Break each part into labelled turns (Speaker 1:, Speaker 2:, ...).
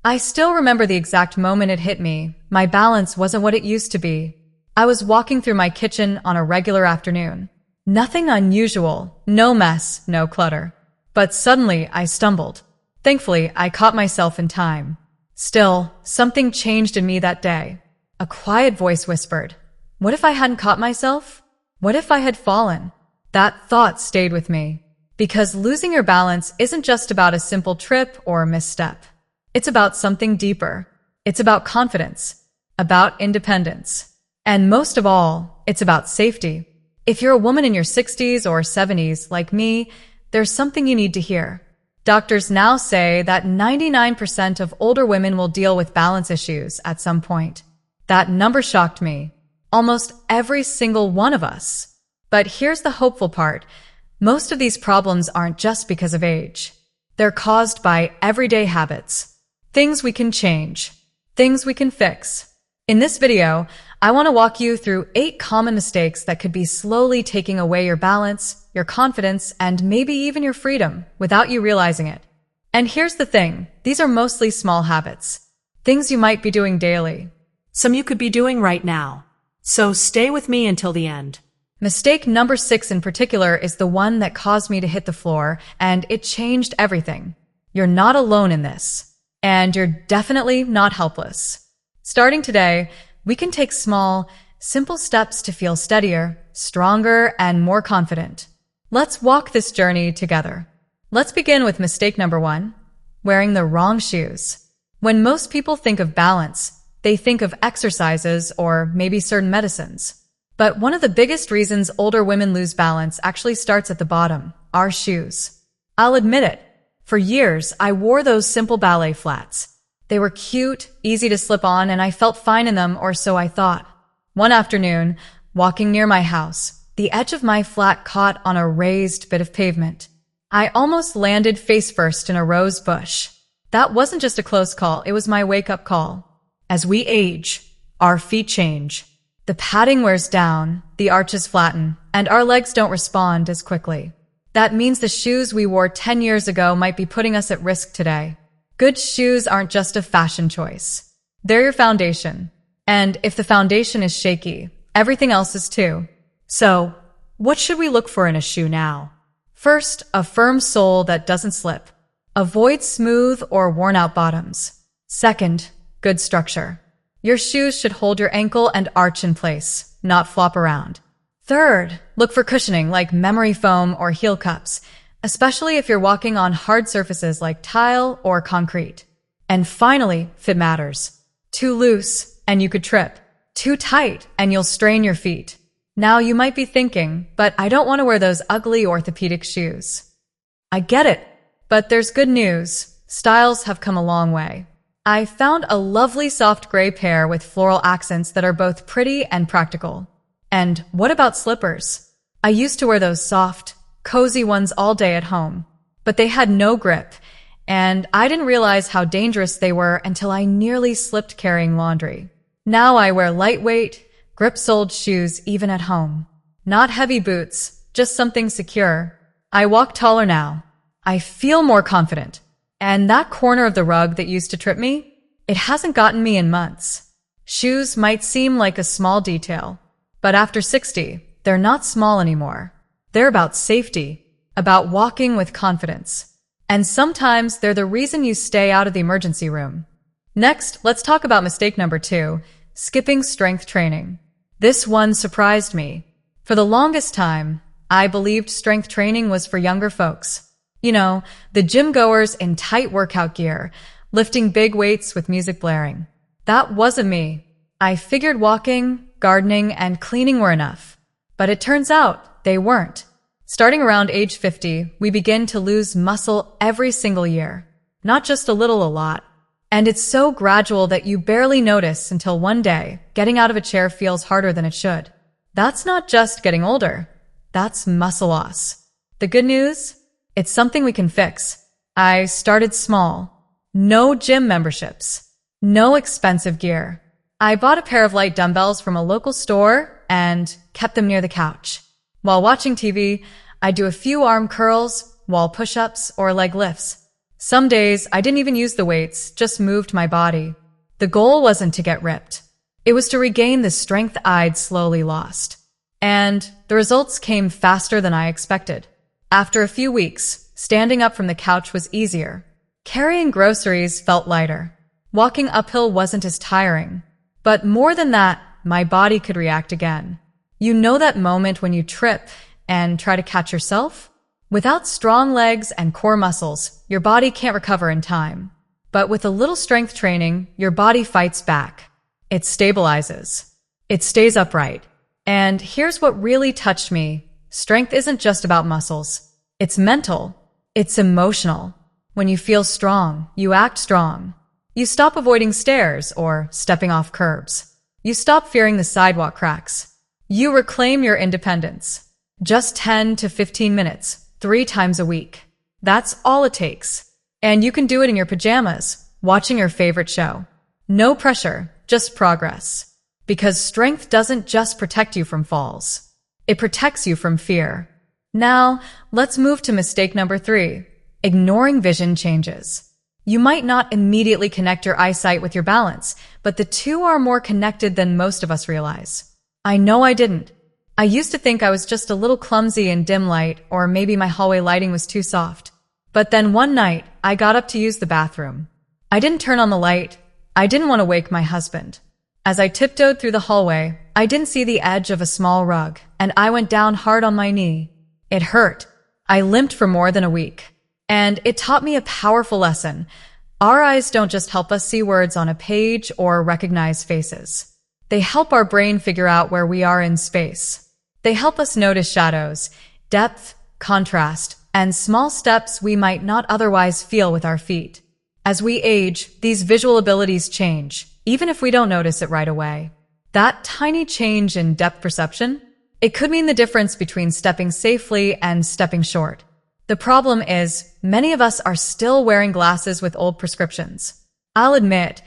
Speaker 1: I still remember the exact moment it hit me. My balance wasn't what it used to be. I was walking through my kitchen on a regular afternoon. Nothing unusual, no mess, no clutter. But suddenly I stumbled. Thankfully, I caught myself in time. Still, something changed in me that day. A quiet voice whispered, "What if I hadn't caught myself? What if I had fallen?" That thought stayed with me. Because losing your balance isn't just about a simple trip or misstep. It's about something deeper. It's about confidence, about independence. And most of all, it's about safety. If you're a woman in your 60s or 70s like me, there's something you need to hear. Doctors now say that 99% of older women will deal with balance issues at some point. That number shocked me. Almost every single one of us. But here's the hopeful part. Most of these problems aren't just because of age. They're caused by everyday habits. Things we can change. Things we can fix. In this video, I want to walk you through 8 common mistakes that could be slowly taking away your balance, your confidence, and maybe even your freedom without you realizing it. And here's the thing, these are mostly small habits. Things you might be doing daily.
Speaker 2: Some you could be doing right now. So stay with me until the end.
Speaker 1: Mistake number 6 in particular is the one that caused me to hit the floor, and it changed everything. You're not alone in this. And you're definitely not helpless. Starting today, we can take small, simple steps to feel steadier, stronger, and more confident. Let's walk this journey together. Let's begin with mistake number 1, wearing the wrong shoes. When most people think of balance, they think of exercises or maybe certain medicines. But one of the biggest reasons older women lose balance actually starts at the bottom, our shoes. I'll admit it. For years, I wore those simple ballet flats. They were cute, easy to slip on, and I felt fine in them, or so I thought. One afternoon, walking near my house, the edge of my flat caught on a raised bit of pavement. I almost landed face first in a rose bush. That wasn't just a close call, it was my wake-up call. As we age, our feet change. The padding wears down, the arches flatten, and our legs don't respond as quickly. That means the shoes we wore 10 years ago might be putting us at risk today. Good shoes aren't just a fashion choice. They're your foundation. And if the foundation is shaky, everything else is too. So, what should we look for in a shoe now? First, a firm sole that doesn't slip. Avoid smooth or worn-out bottoms. Second, good structure. Your shoes should hold your ankle and arch in place, not flop around. Third, look for cushioning like memory foam or heel cups, especially if you're walking on hard surfaces like tile or concrete. And finally, fit matters. Too loose, and you could trip. Too tight, and you'll strain your feet. Now you might be thinking, but I don't want to wear those ugly orthopedic shoes. I get it, but there's good news. Styles have come a long way. I found a lovely soft gray pair with floral accents that are both pretty and practical. And what about slippers? I used to wear those soft, cozy ones all day at home, but they had no grip, and I didn't realize how dangerous they were until I nearly slipped carrying laundry. Now I wear lightweight, grip-soled shoes even at home. Not heavy boots, just something secure. I walk taller now. I feel more confident. And that corner of the rug that used to trip me, it hasn't gotten me in months. Shoes might seem like a small detail, but after 60, they're not small anymore. They're about safety, about walking with confidence. And sometimes they're the reason you stay out of the emergency room. Next, let's talk about mistake number 2, skipping strength training. This one surprised me. For the longest time, I believed strength training was for younger folks. You know, the gym goers in tight workout gear, lifting big weights with music blaring. That wasn't me. I figured walking, gardening, and cleaning were enough. But it turns out they weren't. Starting around age 50, we begin to lose muscle every single year. Not just a little, a lot. And it's so gradual that you barely notice until one day, getting out of a chair feels harder than it should. That's not just getting older. That's muscle loss. The good news? It's something we can fix. I started small. No gym memberships. No expensive gear. I bought a pair of light dumbbells from a local store and kept them near the couch. While watching TV, I do a few arm curls, wall push-ups, or leg lifts. Some days I didn't even use the weights, just moved my body. The goal wasn't to get ripped. It was to regain the strength I'd slowly lost. And the results came faster than I expected. After a few weeks, standing up from the couch was easier. Carrying groceries felt lighter. Walking uphill wasn't as tiring. But more than that, my body could react again. You know that moment when you trip and try to catch yourself? Without strong legs and core muscles, your body can't recover in time. But with a little strength training, your body fights back. It stabilizes. It stays upright. And here's what really touched me. Strength isn't just about muscles. It's mental. It's emotional. When you feel strong, you act strong. You stop avoiding stairs or stepping off curbs. You stop fearing the sidewalk cracks. You reclaim your independence. Just 10 to 15 minutes, 3 times a week. That's all it takes. And you can do it in your pajamas, watching your favorite show. No pressure, just progress. Because strength doesn't just protect you from falls. It protects you from fear. Now, let's move to mistake number 3, ignoring vision changes. You might not immediately connect your eyesight with your balance, but the two are more connected than most of us realize. I know I didn't. I used to think I was just a little clumsy in dim light, or maybe my hallway lighting was too soft. But then one night, I got up to use the bathroom. I didn't turn on the light. I didn't want to wake my husband. As I tiptoed through the hallway, I didn't see the edge of a small rug, and I went down hard on my knee. It hurt. I limped for more than a week. And it taught me a powerful lesson. Our eyes don't just help us see words on a page or recognize faces. They help our brain figure out where we are in space. They help us notice shadows, depth, contrast, and small steps we might not otherwise feel with our feet. As we age, these visual abilities change, even if we don't notice it right away. That tiny change in depth perception, it could mean the difference between stepping safely and stepping short. The problem is, many of us are still wearing glasses with old prescriptions. I'll admit,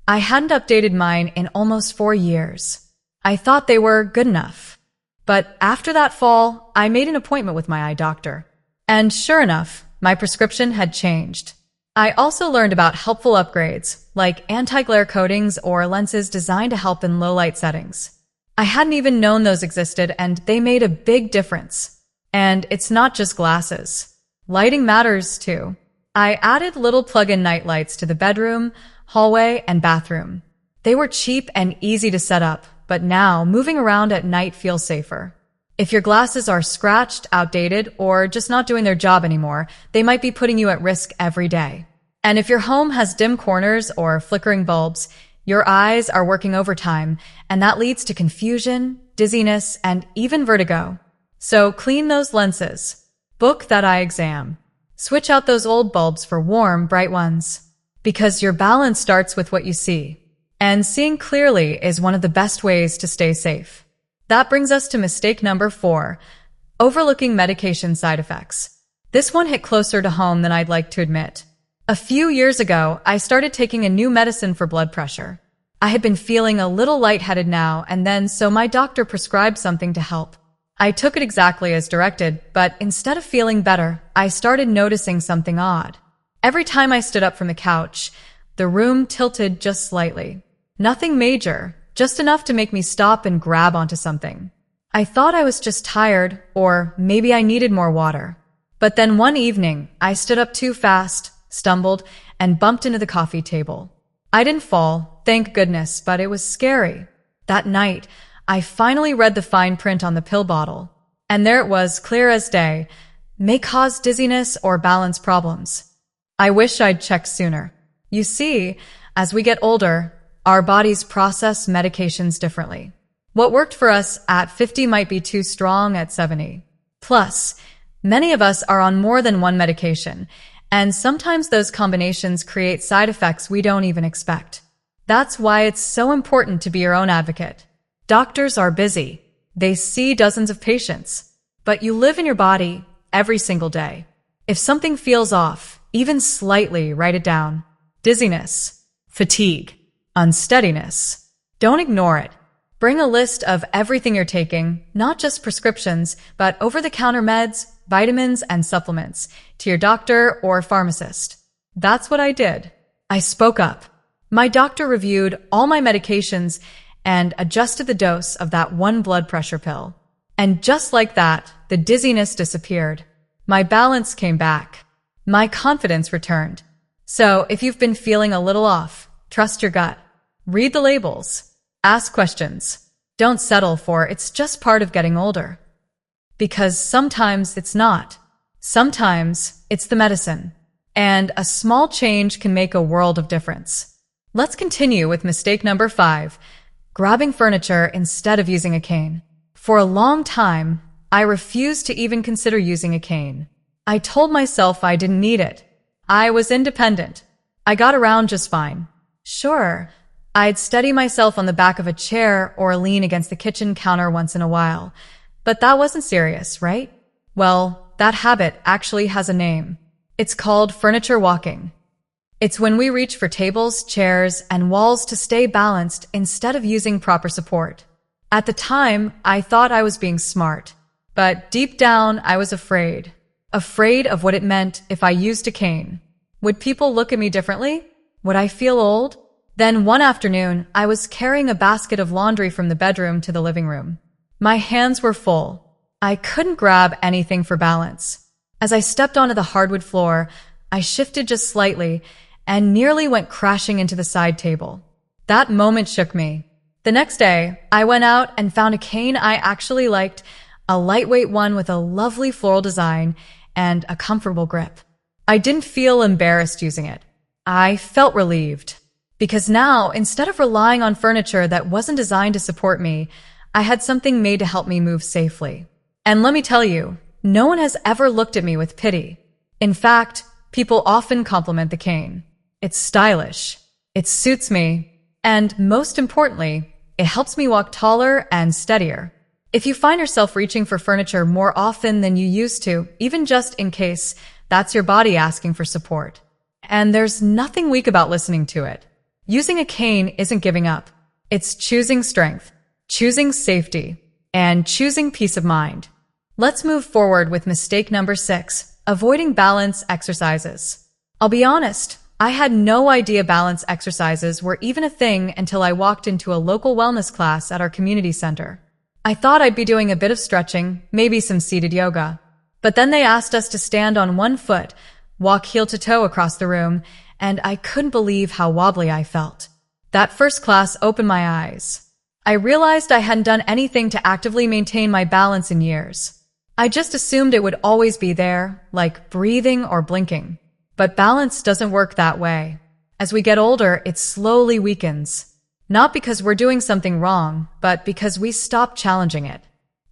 Speaker 1: I hadn't updated mine in almost 4 years. I thought they were good enough. But after that fall, I made an appointment with my eye doctor. And sure enough, my prescription had changed. I also learned about helpful upgrades, like anti-glare coatings or lenses designed to help in low-light settings. I hadn't even known those existed, and they made a big difference. And it's not just glasses. Lighting matters too. I added little plug-in night lights to the bedroom, hallway, and bathroom. They were cheap and easy to set up, but now moving around at night feels safer. If your glasses are scratched, outdated, or just not doing their job anymore, they might be putting you at risk every day. And if your home has dim corners or flickering bulbs, your eyes are working overtime, and that leads to confusion, dizziness, and even vertigo. So clean those lenses. Book that eye exam. Switch out those old bulbs for warm, bright ones. Because your balance starts with what you see. And seeing clearly is one of the best ways to stay safe. That brings us to mistake number 4, overlooking medication side effects. This one hit closer to home than I'd like to admit. A few years ago, I started taking a new medicine for blood pressure. I had been feeling a little lightheaded now and then, so my doctor prescribed something to help. I took it exactly as directed, but instead of feeling better, I started noticing something odd. Every time I stood up from the couch, the room tilted just slightly. Nothing major, just enough to make me stop and grab onto something. I thought I was just tired, or maybe I needed more water. But then one evening, I stood up too fast, stumbled, and bumped into the coffee table. I didn't fall, thank goodness, but it was scary. That night, I finally read the fine print on the pill bottle. And there it was, clear as day. May cause dizziness or balance problems. I wish I'd checked sooner. You see, as we get older, our bodies process medications differently. What worked for us at 50 might be too strong at 70. Plus, many of us are on more than one medication, and sometimes those combinations create side effects we don't even expect. That's why it's so important to be your own advocate. Doctors are busy. They see dozens of patients. But you live in your body every single day. If something feels off, even slightly, write it down. Dizziness, fatigue, unsteadiness. Don't ignore it. Bring a list of everything you're taking, not just prescriptions, but over-the-counter meds, vitamins, and supplements, to your doctor or pharmacist. That's what I did. I spoke up. My doctor reviewed all my medications and adjusted the dose of that one blood pressure pill. And just like that, the dizziness disappeared. My balance came back. My confidence returned. So if you've been feeling a little off, trust your gut. Read the labels. Ask questions. Don't settle for it's just part of getting older. Because sometimes it's not. Sometimes it's the medicine. And a small change can make a world of difference. Let's continue with mistake number 5, grabbing furniture instead of using a cane. For a long time, I refused to even consider using a cane. I told myself I didn't need it. I was independent. I got around just fine. Sure, I'd steady myself on the back of a chair or lean against the kitchen counter once in a while, but that wasn't serious, right? Well, that habit actually has a name. It's called furniture walking. It's when we reach for tables, chairs, and walls to stay balanced instead of using proper support. At the time, I thought I was being smart, but deep down, I was afraid. Afraid of what it meant if I used a cane. Would people look at me differently? Would I feel old? Then one afternoon, I was carrying a basket of laundry from the bedroom to the living room. My hands were full. I couldn't grab anything for balance. As I stepped onto the hardwood floor, I shifted just slightly and nearly went crashing into the side table. That moment shook me. The next day, I went out and found a cane I actually liked, a lightweight one with a lovely floral design and a comfortable grip. I didn't feel embarrassed using it. I felt relieved. Because now, instead of relying on furniture that wasn't designed to support me, I had something made to help me move safely. And let me tell you, no one has ever looked at me with pity. In fact, people often compliment the cane. It's stylish. It suits me. And most importantly, it helps me walk taller and steadier. If you find yourself reaching for furniture more often than you used to, even just in case, that's your body asking for support. And there's nothing weak about listening to it. Using a cane isn't giving up. It's choosing strength, choosing safety, and choosing peace of mind. Let's move forward with mistake number 6, avoiding balance exercises. I'll be honest, I had no idea balance exercises were even a thing until I walked into a local wellness class at our community center. I thought I'd be doing a bit of stretching, maybe some seated yoga. But then they asked us to stand on one foot, walk heel to toe across the room, and I couldn't believe how wobbly I felt. That first class opened my eyes. I realized I hadn't done anything to actively maintain my balance in years. I just assumed it would always be there, like breathing or blinking. But balance doesn't work that way. As we get older, it slowly weakens. Not because we're doing something wrong, but because we stop challenging it.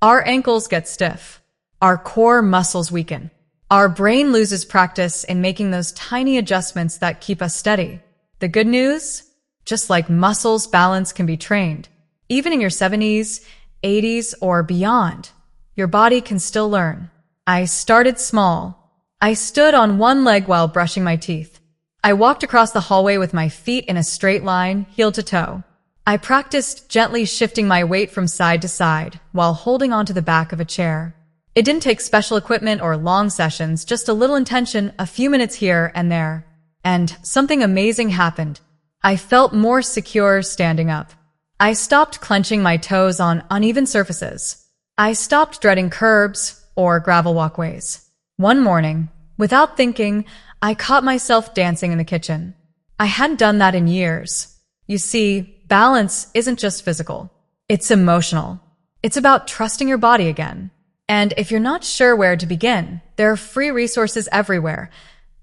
Speaker 1: Our ankles get stiff. Our core muscles weaken. Our brain loses practice in making those tiny adjustments that keep us steady. The good news? Just like muscles, balance can be trained. Even in your 70s, 80s, or beyond, your body can still learn. I started small. I stood on one leg while brushing my teeth. I walked across the hallway with my feet in a straight line, heel to toe. I practiced gently shifting my weight from side to side while holding onto the back of a chair. It didn't take special equipment or long sessions, just a little intention, a few minutes here and there. And something amazing happened. I felt more secure standing up. I stopped clenching my toes on uneven surfaces. I stopped dreading curbs or gravel walkways. One morning, without thinking, I caught myself dancing in the kitchen. I hadn't done that in years. You see, balance isn't just physical. It's emotional. It's about trusting your body again. And if you're not sure where to begin, there are free resources everywhere.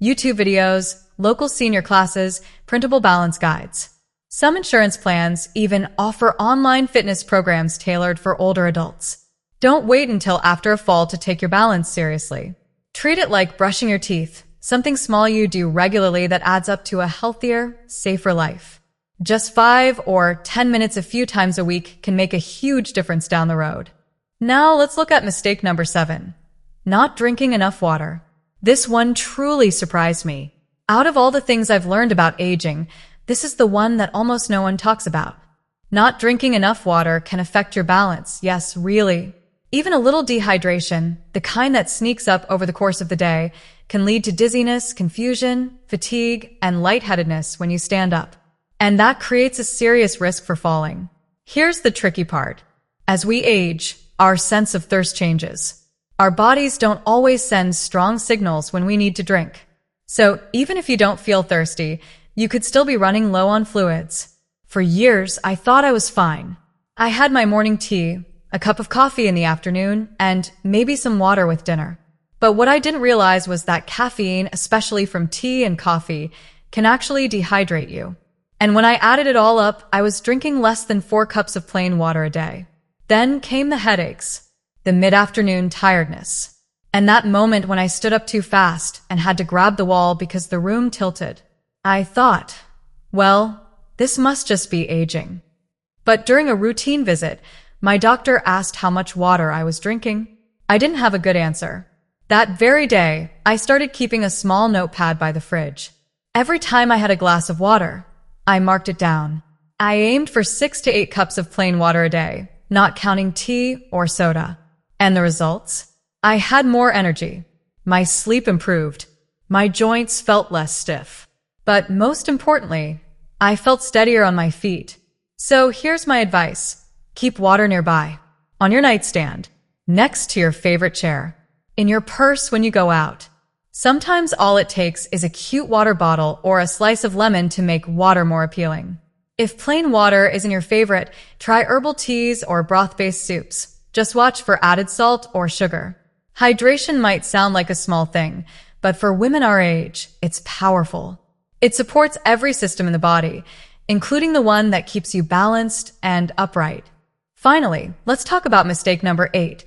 Speaker 1: YouTube videos, local senior classes, printable balance guides. Some insurance plans even offer online fitness programs tailored for older adults. Don't wait until after a fall to take your balance seriously. Treat it like brushing your teeth, something small you do regularly that adds up to a healthier, safer life. Just 5 or 10 minutes a few times a week can make a huge difference down the road. Now let's look at mistake number 7, not drinking enough water. This one truly surprised me. Out of all the things I've learned about aging, this is the one that almost no one talks about. Not drinking enough water can affect your balance, yes, really. Even a little dehydration, the kind that sneaks up over the course of the day, can lead to dizziness, confusion, fatigue, and lightheadedness when you stand up. And that creates a serious risk for falling. Here's the tricky part. As we age, our sense of thirst changes. Our bodies don't always send strong signals when we need to drink. So even if you don't feel thirsty, you could still be running low on fluids. For years, I thought I was fine. I had my morning tea, a cup of coffee in the afternoon, and maybe some water with dinner. But what I didn't realize was that caffeine, especially from tea and coffee, can actually dehydrate you. And when I added it all up, I was drinking less than 4 cups of plain water a day. Then came the headaches, the mid-afternoon tiredness, and that moment when I stood up too fast and had to grab the wall because the room tilted. I thought, well, this must just be aging. But during a routine visit, my doctor asked how much water I was drinking. I didn't have a good answer. That very day, I started keeping a small notepad by the fridge. Every time I had a glass of water, I marked it down. I aimed for 6 to 8 cups of plain water a day, not counting tea or soda. And the results? I had more energy. My sleep improved. My joints felt less stiff. But most importantly, I felt steadier on my feet. So here's my advice. Keep water nearby, on your nightstand, next to your favorite chair, in your purse when you go out. Sometimes all it takes is a cute water bottle or a slice of lemon to make water more appealing. If plain water isn't your favorite, try herbal teas or broth-based soups. Just watch for added salt or sugar. Hydration might sound like a small thing, but for women our age, it's powerful. It supports every system in the body, including the one that keeps you balanced and upright. Finally, let's talk about mistake number 8,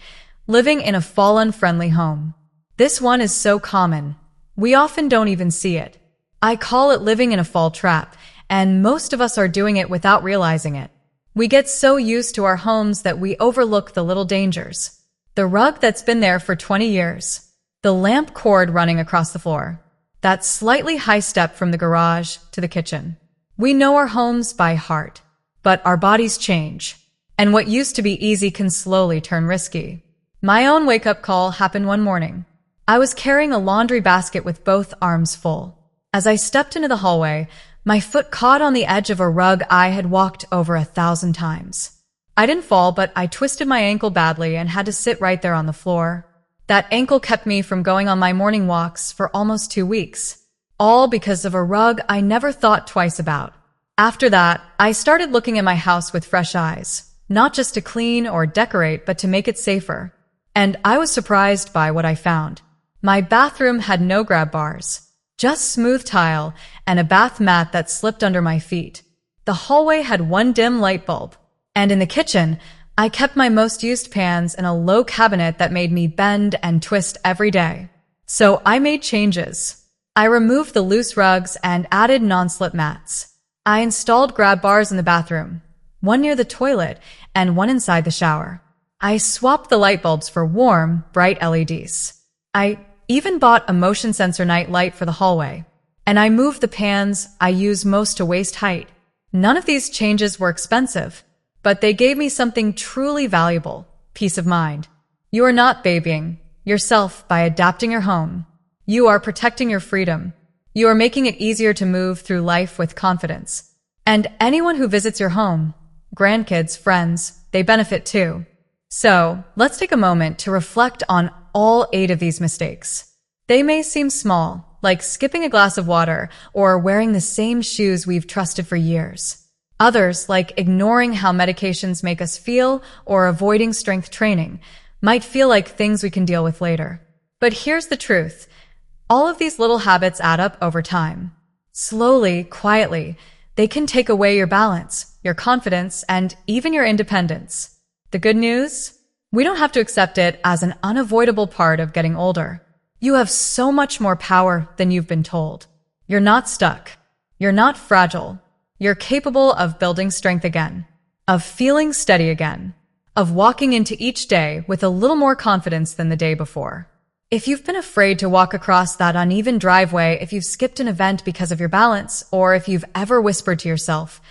Speaker 1: living in a fall-unfriendly home. This one is so common. We often don't even see it. I call it living in a fall trap, and most of us are doing it without realizing it. We get so used to our homes that we overlook the little dangers. The rug that's been there for 20 years. The lamp cord running across the floor. That slightly high step from the garage to the kitchen. We know our homes by heart, but our bodies change. And what used to be easy can slowly turn risky. My own wake-up call happened one morning. I was carrying a laundry basket with both arms full. As I stepped into the hallway, my foot caught on the edge of a rug I had walked over 1,000 times. I didn't fall, but I twisted my ankle badly and had to sit right there on the floor. That ankle kept me from going on my morning walks for almost 2 weeks. All because of a rug I never thought twice about. After that, I started looking at my house with fresh eyes. Not just to clean or decorate, but to make it safer. And I was surprised by what I found. My bathroom had no grab bars, just smooth tile and a bath mat that slipped under my feet. The hallway had one dim light bulb. And in the kitchen, I kept my most used pans in a low cabinet that made me bend and twist every day. So I made changes. I removed the loose rugs and added non-slip mats. I installed grab bars in the bathroom, one near the toilet and one inside the shower. I swapped the light bulbs for warm, bright LEDs. I even bought a motion sensor night light for the hallway. And I moved the pans I use most to waist height. None of these changes were expensive, but they gave me something truly valuable, peace of mind. You are not babying yourself by adapting your home. You are protecting your freedom. You are making it easier to move through life with confidence. And anyone who visits your home, grandkids, friends, they benefit too. So, let's take a moment to reflect on all 8 of these mistakes. They may seem small, like skipping a glass of water or wearing the same shoes we've trusted for years. Others, like ignoring how medications make us feel or avoiding strength training, might feel like things we can deal with later. But here's the truth. All of these little habits add up over time. Slowly, quietly, they can take away your balance, your confidence, and even your independence. The good news? We don't have to accept it as an unavoidable part of getting older. You have so much more power than you've been told. You're not stuck. You're not fragile. You're capable of building strength again, of feeling steady again, of walking into each day with a little more confidence than the day before. If you've been afraid to walk across that uneven driveway, if you've skipped an event because of your balance, or if you've ever whispered to yourself,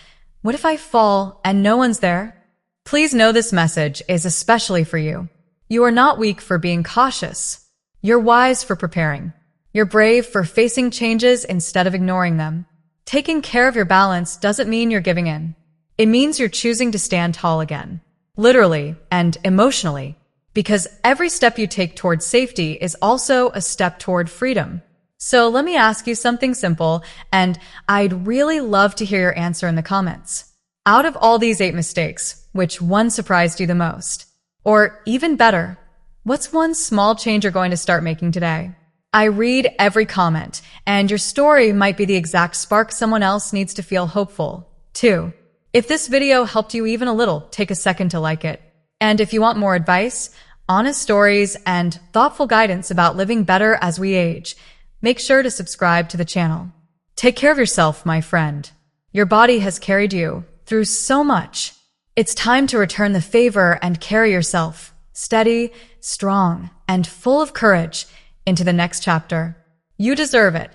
Speaker 1: "What if I fall and no one's there?" Please know this message is especially for you. You are not weak for being cautious. You're wise for preparing. You're brave for facing changes instead of ignoring them. Taking care of your balance doesn't mean you're giving in. It means you're choosing to stand tall again, literally and emotionally, because every step you take toward safety is also a step toward freedom. So let me ask you something simple, and I'd really love to hear your answer in the comments. Out of all these 8 mistakes, which one surprised you the most? Or even better, what's one small change you're going to start making today? I read every comment, and your story might be the exact spark someone else needs to feel hopeful, too. If this video helped you even a little, take a second to like it. And if you want more advice, honest stories, and thoughtful guidance about living better as we age, make sure to subscribe to the channel. Take care of yourself, my friend. Your body has carried you through so much. It's time to return the favor and carry yourself steady, strong, and full of courage into the next chapter. You deserve it.